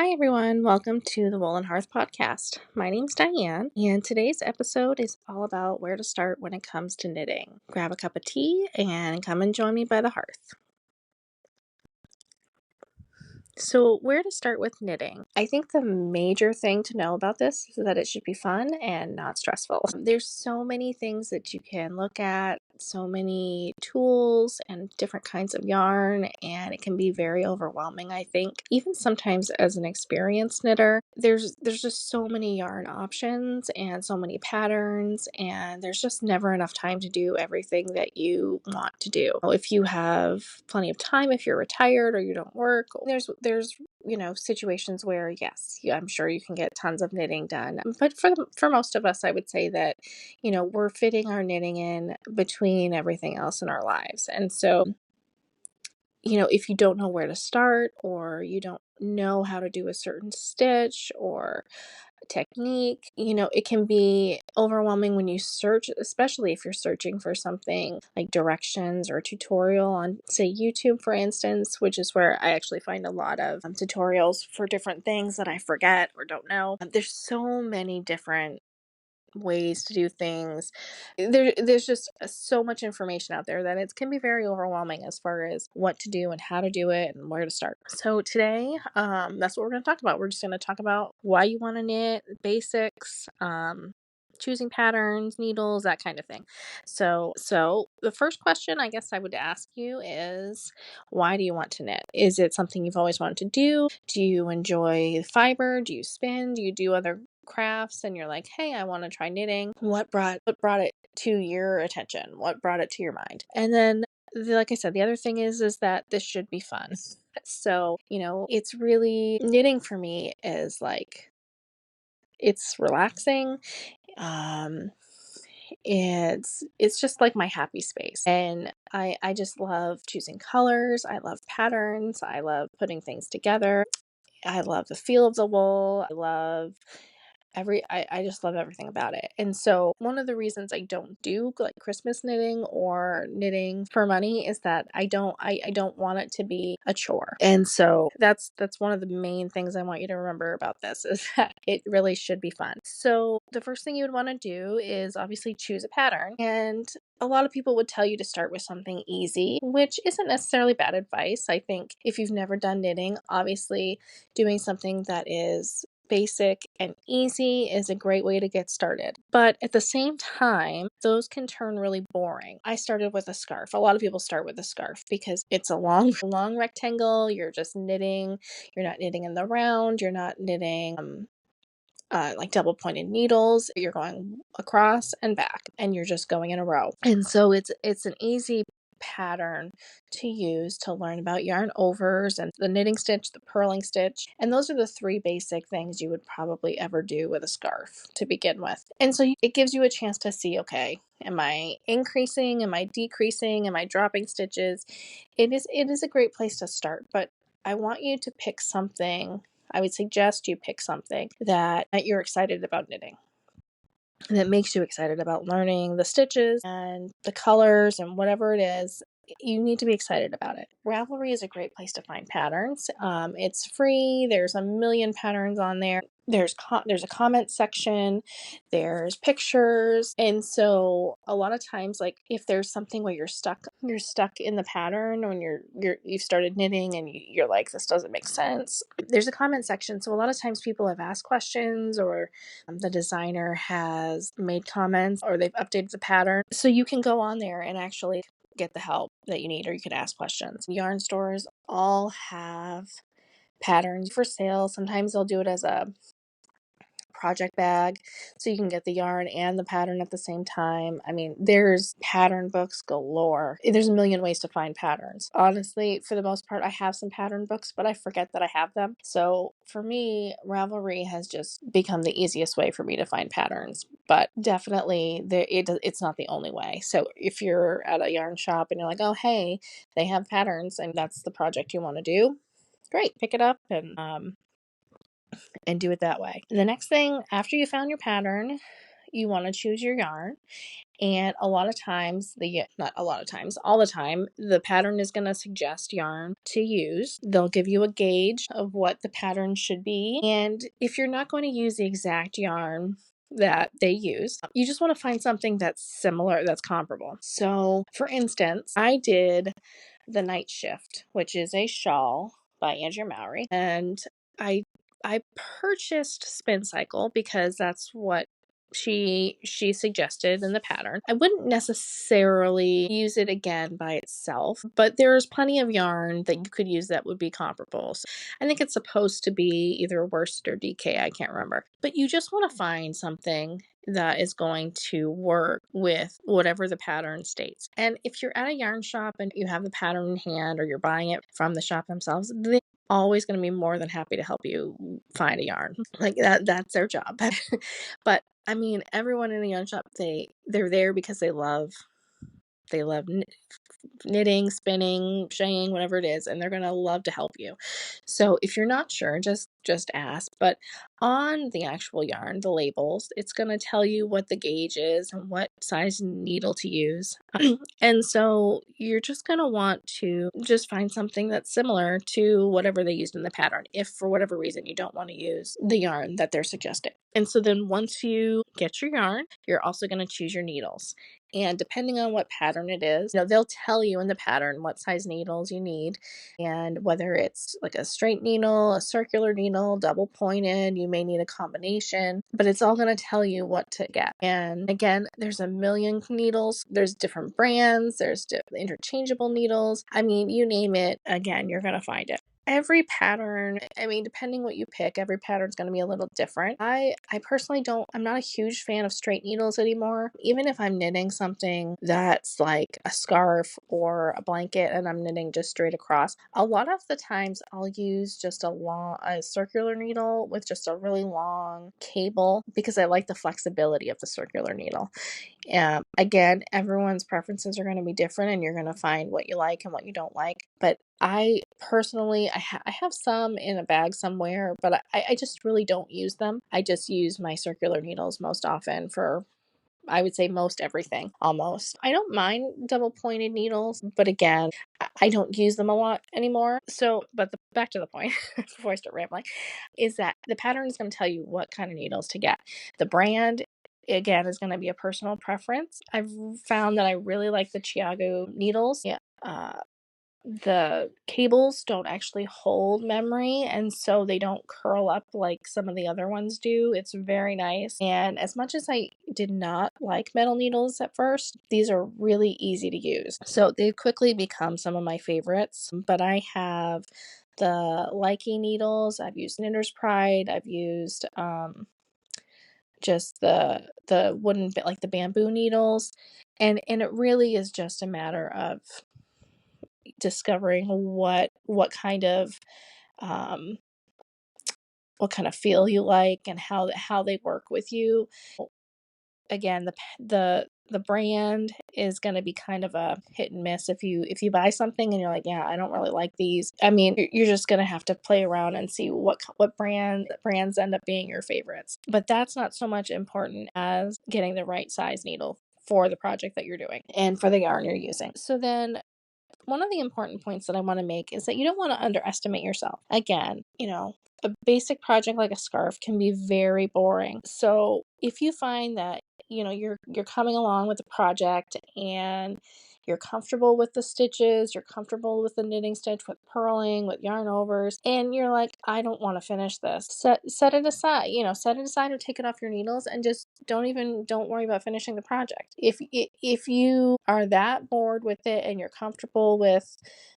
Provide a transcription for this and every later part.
Hi, everyone. Welcome to the Wool and Hearth podcast. My name's Diane, and today's episode is all about where to start when it comes to knitting. Grab a cup of tea and come and join me by the hearth. So, where to start with knitting? I think the major thing to know about this is that it should be fun and not stressful. There's so many things that you can look at, so many tools and different kinds of yarn, and it can be very overwhelming, I think. Even sometimes as an experienced knitter, there's just so many yarn options and so many patterns, and there's just never enough time to do everything that you want to do. If you have plenty of time, if you're retired or you don't work, there's situations where yes, I'm sure you can get tons of knitting done. But for most of us, I would say that we're fitting our knitting in between everything else in our lives. And so, if you don't know where to start or you don't know how to do a certain stitch or technique, it can be overwhelming when you search, especially if you're searching for something like directions or a tutorial on, say, YouTube, for instance, which is where I actually find a lot of tutorials for different things that I forget or don't know. There's so many different ways to do things. There's just so much information out there that it can be very overwhelming as far as what to do and how to do it and where to start. So today, that's what we're going to talk about. We're just going to talk about why you want to knit, basics, choosing patterns, needles, that kind of thing. So the first question I guess I would ask you is, why do you want to knit? Is it something you've always wanted to do? Do you enjoy fiber? Do you spin? Do you do other crafts and you're like, hey, I want to try knitting? What brought it to your attention? What brought it to your mind? And then, like I said, the other thing is that this should be fun. So, it's really, knitting for me is like, it's relaxing. Um, it's just like my happy space. And I just love choosing colors. I love patterns. I love putting things together. I love the feel of the wool. I just love everything about it. And so one of the reasons I don't do like Christmas knitting or knitting for money is that I don't want it to be a chore. And so that's one of the main things I want you to remember about this is that it really should be fun. So the first thing you would want to do is obviously choose a pattern. And a lot of people would tell you to start with something easy, which isn't necessarily bad advice. I think if you've never done knitting, obviously doing something that is basic and easy is a great way to get started. But at the same time, those can turn really boring. I started with a scarf. A lot of people start with a scarf because it's a long rectangle. You're just knitting. You're not knitting in the round. You're not knitting like double pointed needles. You're going across and back and you're just going in a row. And so it's an easy pattern to use to learn about yarn overs and the knitting stitch, the purling stitch. And those are the three basic things you would probably ever do with a scarf to begin with. And so it gives you a chance to see, okay, am I increasing? Am I decreasing? Am I dropping stitches? It is a great place to start, but I want you to pick something. I would suggest you pick something that you're excited about knitting, that makes you excited about learning the stitches and the colors and whatever it is. You need to be excited about it. Ravelry is a great place to find patterns. It's free. There's a million patterns on there. There's a comment section. There's pictures, and so a lot of times, like if there's something where you're stuck in the pattern when you've started knitting and you're like, this doesn't make sense. There's a comment section, so a lot of times people have asked questions or the designer has made comments or they've updated the pattern. So you can go on there and actually get the help that you need, or you can ask questions. Yarn stores all have patterns for sale. Sometimes they'll do it as a project bag so you can get the yarn and the pattern at the same time. I mean, there's pattern books galore. There's a million ways to find patterns. Honestly, for the most part, I have some pattern books, but I forget that I have them. So for me, Ravelry has just become the easiest way for me to find patterns, but definitely it's not the only way. So if you're at a yarn shop and you're like, oh, hey, they have patterns and that's the project you want to do, great, pick it up and do it that way. The next thing, after you found your pattern, you want to choose your yarn. And a lot of times, not a lot of times, all the time, the pattern is going to suggest yarn to use. They'll give you a gauge of what the pattern should be. And if you're not going to use the exact yarn that they use, you just want to find something that's similar, that's comparable. So, for instance, I did the Night Shift, which is a shawl by Andrea Mowry, and I I purchased Spin Cycle because that's what she suggested in the pattern. I wouldn't necessarily use it again by itself, but there's plenty of yarn that you could use that would be comparable. So I think it's supposed to be either worsted or DK, I can't remember. But you just want to find something that is going to work with whatever the pattern states. And if you're at a yarn shop and you have the pattern in hand or you're buying it from the shop themselves, they're always going to be more than happy to help you find a yarn. Like that's their job. But I mean, everyone in the yarn shop, they're there because they love knitting, spinning, crocheting, whatever it is, and they're going to love to help you. So if you're not sure, just ask. But on the actual yarn, the labels, it's going to tell you what the gauge is and what size needle to use. And so you're just going to want to just find something that's similar to whatever they used in the pattern, if for whatever reason you don't want to use the yarn that they're suggesting. And so then once you get your yarn, you're also going to choose your needles. And depending on what pattern it is, they'll tell you in the pattern what size needles you need, and whether it's like a straight needle, a circular needle, double pointed, you may need a combination, but it's all going to tell you what to get. And again, there's a million needles, there's different brands, there's interchangeable needles. I mean, you name it, again, you're going to find it. Every pattern, I mean, depending what you pick, every pattern's going to be a little different. I personally I'm not a huge fan of straight needles anymore. Even if I'm knitting something that's like a scarf or a blanket and I'm knitting just straight across, a lot of the times I'll use just a circular needle with just a really long cable because I like the flexibility of the circular needle. Again, everyone's preferences are going to be different and you're going to find what you like and what you don't like. But I personally, I have some in a bag somewhere, but I just really don't use them. I just use my circular needles most often for, I would say, most everything, almost. I don't mind double pointed needles, but again, I don't use them a lot anymore. So, but back to the point before I start rambling, is that the pattern is going to tell you what kind of needles to get. The brand, again, is going to be a personal preference. I've found that I really like the Chiago needles. Yeah. The cables don't actually hold memory, and so they don't curl up like some of the other ones do. It's very nice. And as much as I did not like metal needles at first, these are really easy to use. So they've quickly become some of my favorites. But I have the Likey needles, I've used Knitter's Pride, I've used just the wooden bit, like the bamboo needles. And it really is just a matter of discovering um what kind of feel you like and how they work with you. Again, the brand is going to be kind of a hit and miss. If you buy something and you're like, yeah, I don't really like these, I mean, you're just going to have to play around and see what brands end up being your favorites. But that's not so much important as getting the right size needle for the project that you're doing and for the yarn you're using. So then one of the important points that I want to make is that you don't want to underestimate yourself. Again, a basic project like a scarf can be very boring. So if you find that, you're coming along with the project and you're comfortable with the stitches, you're comfortable with the knitting stitch, with purling, with yarn overs, and you're like, I don't want to finish this. Set it aside, set it aside or take it off your needles and just don't worry about finishing the project. If you are that bored with it and you're comfortable with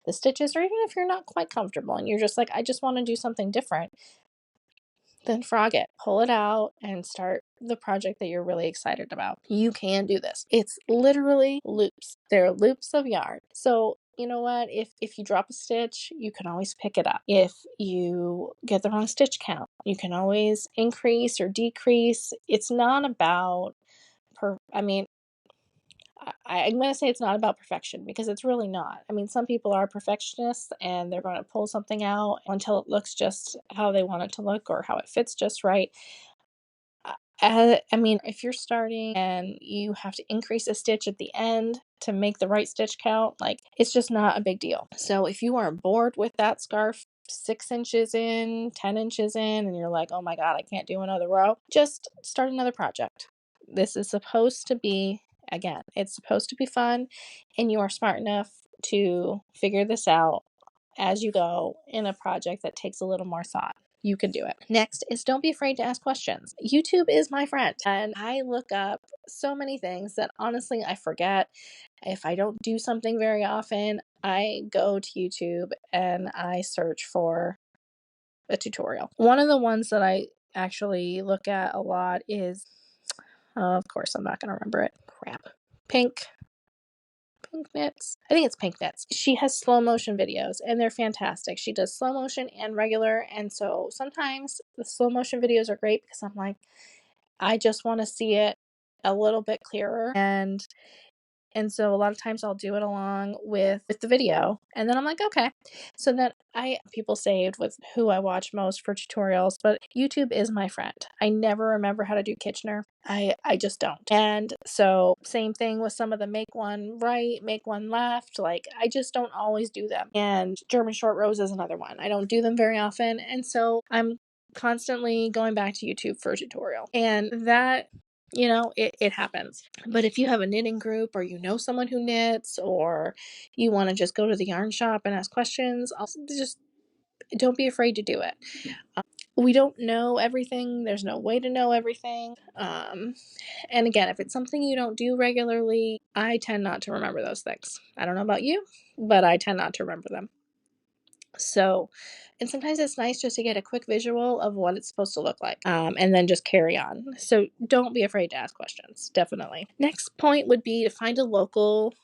the stitches, or even if you're not quite comfortable and you're just like, I just want to do something different, then frog it, pull it out, and start the project that you're really excited about. You can do this. It's literally loops. They're loops of yarn. So you know what? If you drop a stitch, you can always pick it up. If you get the wrong stitch count, you can always increase or decrease. It's not about I'm going to say it's not about perfection because it's really not. I mean, some people are perfectionists and they're going to pull something out until it looks just how they want it to look or how it fits just right. I mean, if you're starting and you have to increase a stitch at the end to make the right stitch count, like it's just not a big deal. So if you are bored with that scarf 6 inches in, 10 inches in, and you're like, oh my God, I can't do another row, just start another project. This is supposed to be, again, it's supposed to be fun, and you are smart enough to figure this out as you go in a project that takes a little more thought. You can do it. Next is don't be afraid to ask questions. YouTube is my friend, and I look up so many things that honestly I forget. If I don't do something very often, I go to YouTube and I search for a tutorial. One of the ones that I actually look at a lot is, of course, I'm not going to remember it. Crap. Pink Knits. I think it's Pink Knits. She has slow motion videos and they're fantastic. She does slow motion and regular. And so sometimes the slow motion videos are great because I'm like, I just want to see it a little bit clearer. And so a lot of times I'll do it along with the video. And then I'm like, okay. So then I people saved with who I watch most for tutorials, but YouTube is my friend. I never remember how to do Kitchener. I just don't. And so same thing with some of the make one right, make one left. Like I just don't always do them. And German short rows is another one. I don't do them very often. And so I'm constantly going back to YouTube for a tutorial. And that it happens. But if you have a knitting group or you know someone who knits or you want to just go to the yarn shop and ask questions, also just don't be afraid to do it. We don't know everything. There's no way to know everything. And again, if it's something you don't do regularly, I tend not to remember those things. I don't know about you, but I tend not to remember them. So, and sometimes it's nice just to get a quick visual of what it's supposed to look like, and then just carry on. So don't be afraid to ask questions, definitely. Next point would be to find a local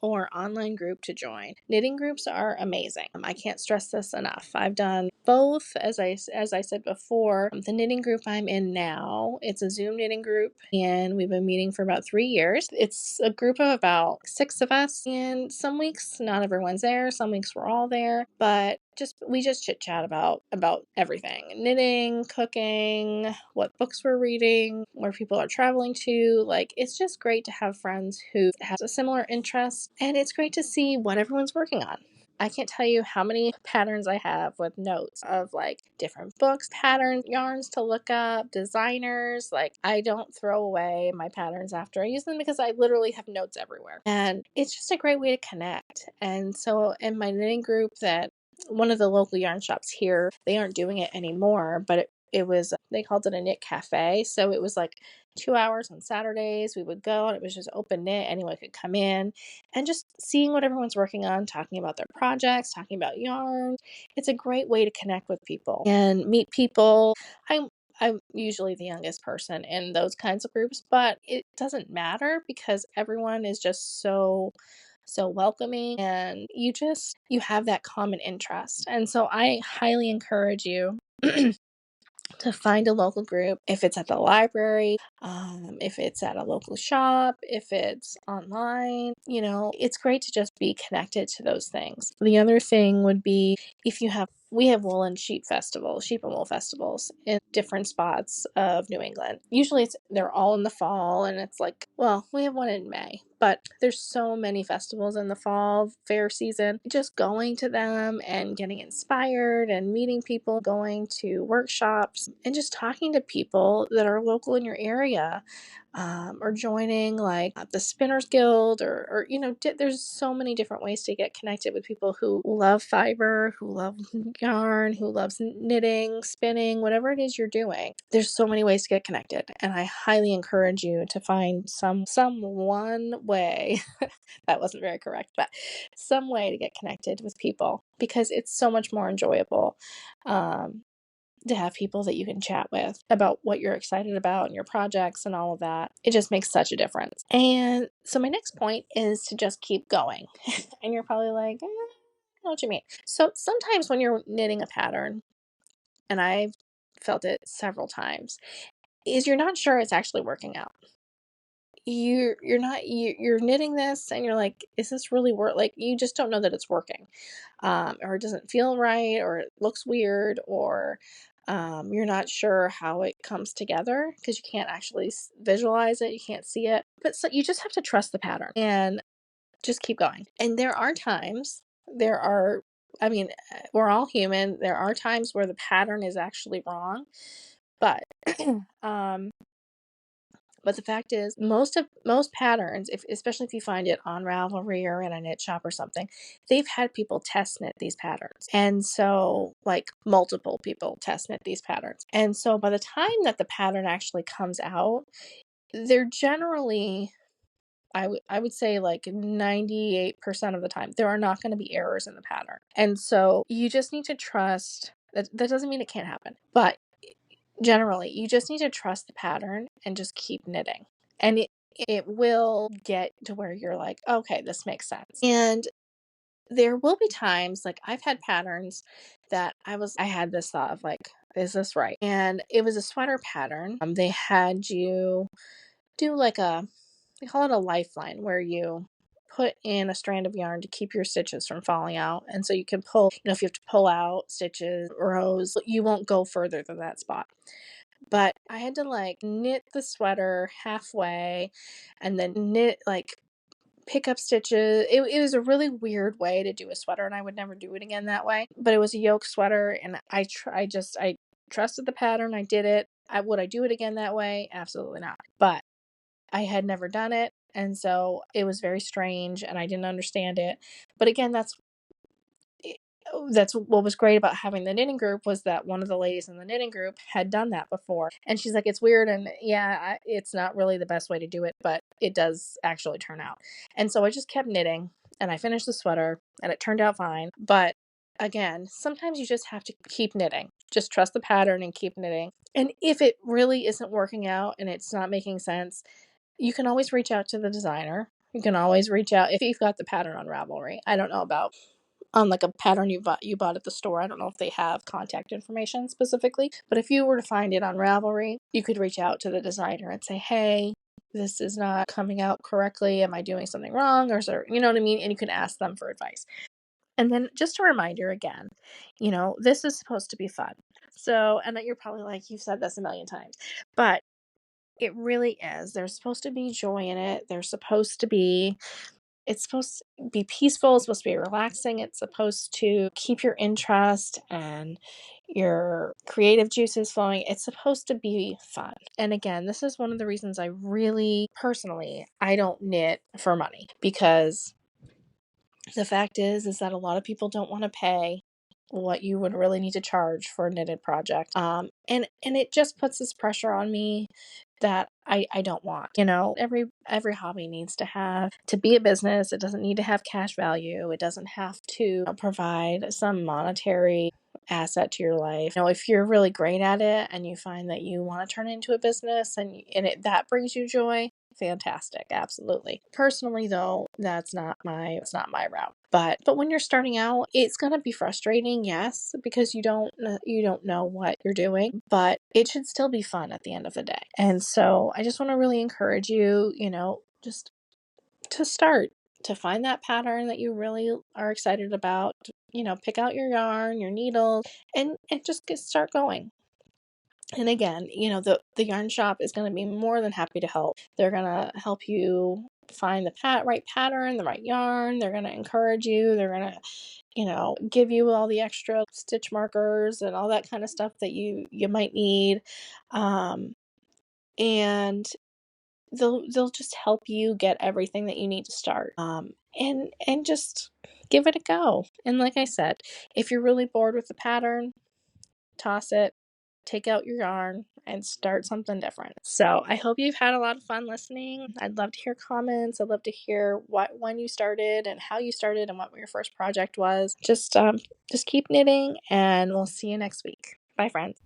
or online group to join. Knitting groups are amazing. I can't stress this enough. I've done both, as I said before. The knitting group I'm in now, it's a Zoom knitting group, and we've been meeting for about 3 years. It's a group of about 6 of us, and some weeks not everyone's there, some weeks we're all there, but we just chit chat about everything: knitting, cooking, what books we're reading, where people are traveling to. Like it's just great to have friends who have a similar interest, and it's great to see what everyone's working on. I can't tell you how many patterns I have with notes of like different books, patterns, yarns to look up, designers. Like I don't throw away my patterns after I use them because I literally have notes everywhere. And it's just a great way to connect. And so in my knitting group, that one of the local yarn shops here, they aren't doing it anymore, but it was, they called it a knit cafe. So it was like 2 hours on Saturdays. We would go and it was just open knit. Anyone could come in and just seeing what everyone's working on, talking about their projects, talking about yarn. It's a great way to connect with people and meet people. I'm usually the youngest person in those kinds of groups, but it doesn't matter because everyone is just so welcoming, and you have that common interest. And so I highly encourage you to find a local group, if it's at the library, if it's at a local shop, if it's online. It's great to just be connected to those things. The other thing would be, we have sheep and wool festivals in different spots of New England. Usually they're all in the fall, and it's like, well, we have one in May, but there's so many festivals in the fall fair season. Just going to them and getting inspired and meeting people, going to workshops and just talking to people that are local in your area, or joining like the Spinners Guild, or there's so many different ways to get connected with people who love fiber, who love yarn, who loves knitting, spinning, whatever it is you're doing. There's so many ways to get connected, and I highly encourage you to find some one way that wasn't very correct, but some way to get connected with people, because it's so much more enjoyable to have people that you can chat with about what you're excited about and your projects and all of that. It just makes such a difference. And so my next point is to just keep going. And you're probably like, I know what you mean. So sometimes when you're knitting a pattern, and I've felt it several times, is you're not sure it's actually working out. You're knitting this and you're like, is this really like you just don't know that it's working, or it doesn't feel right, or it looks weird, or You're not sure how it comes together because you can't actually visualize it, you can't see it. But so you just have to trust the pattern and just keep going. And there are times, I mean, we're all human. There are times where the pattern is actually wrong, but um, but the fact is, most patterns, if especially if you find it on Ravelry or in a knit shop or something, they've had people test knit these patterns. And so, like, multiple people test knit these patterns. And so by the time that the pattern actually comes out, they're generally, I would say, like 98% of the time, there are not going to be errors in the pattern. And so you just need to trust that doesn't mean it can't happen, but generally, you just need to trust the pattern and just keep knitting. And it will get to where you're like, okay, this makes sense. And there will be times, like, I've had patterns that I had this thought of, like, is this right? And it was a sweater pattern. They had you do like they call it a lifeline, where you put in a strand of yarn to keep your stitches from falling out. And so you can pull, if you have to pull out stitches, rows, you won't go further than that spot. But I had to, like, knit the sweater halfway and then knit, like, pick up stitches. It was a really weird way to do a sweater, and I would never do it again that way. But it was a yoke sweater, and I trusted the pattern. I did it. Would I do it again that way? Absolutely not. But I had never done it, and so it was very strange, and I didn't understand it. But again, that's what was great about having the knitting group, was that one of the ladies in the knitting group had done that before. And she's like, it's weird. And yeah, it's not really the best way to do it, but it does actually turn out. And so I just kept knitting, and I finished the sweater, and it turned out fine. But again, sometimes you just have to keep knitting. Just trust the pattern and keep knitting. And if it really isn't working out and it's not making sense, you can always reach out to the designer. You can always reach out if you've got the pattern on Ravelry. I don't know about on, like, a pattern you bought at the store. I don't know if they have contact information specifically, but if you were to find it on Ravelry, you could reach out to the designer and say, hey, this is not coming out correctly. Am I doing something wrong? Or is there, you know what I mean? And you can ask them for advice. And then just a reminder again, this is supposed to be fun. So, and that you're probably like, you've said this a million times, but it really is. There's supposed to be joy in it. It's supposed to be peaceful. It's supposed to be relaxing. It's supposed to keep your interest and your creative juices flowing. It's supposed to be fun. And again, this is one of the reasons I really, personally, I don't knit for money, because the fact is that a lot of people don't want to pay what you would really need to charge for a knitted project. And it just puts this pressure on me that I don't want. Every hobby needs to be a business. It doesn't need to have cash value. It doesn't have to provide some monetary asset to your life. If you're really great at it and you find that you want to turn it into a business, that brings you joy, fantastic, absolutely. Personally, though, that's not my route. But when you're starting out, it's going to be frustrating, yes, because you don't know what you're doing, but it should still be fun at the end of the day. And so I just want to really encourage you, just to start, to find that pattern that you really are excited about. Pick out your yarn, your needles, and just start going. And again, the yarn shop is going to be more than happy to help. They're going to help you find the right pattern, the right yarn. They're going to encourage you. They're going to, give you all the extra stitch markers and all that kind of stuff that you might need. And they'll just help you get everything that you need to start. And just give it a go. And like I said, if you're really bored with the pattern, toss it, take out your yarn, and start something different. So I hope you've had a lot of fun listening. I'd love to hear comments. I'd love to hear when you started and how you started and what your first project was. Just keep knitting, and we'll see you next week. Bye, friends.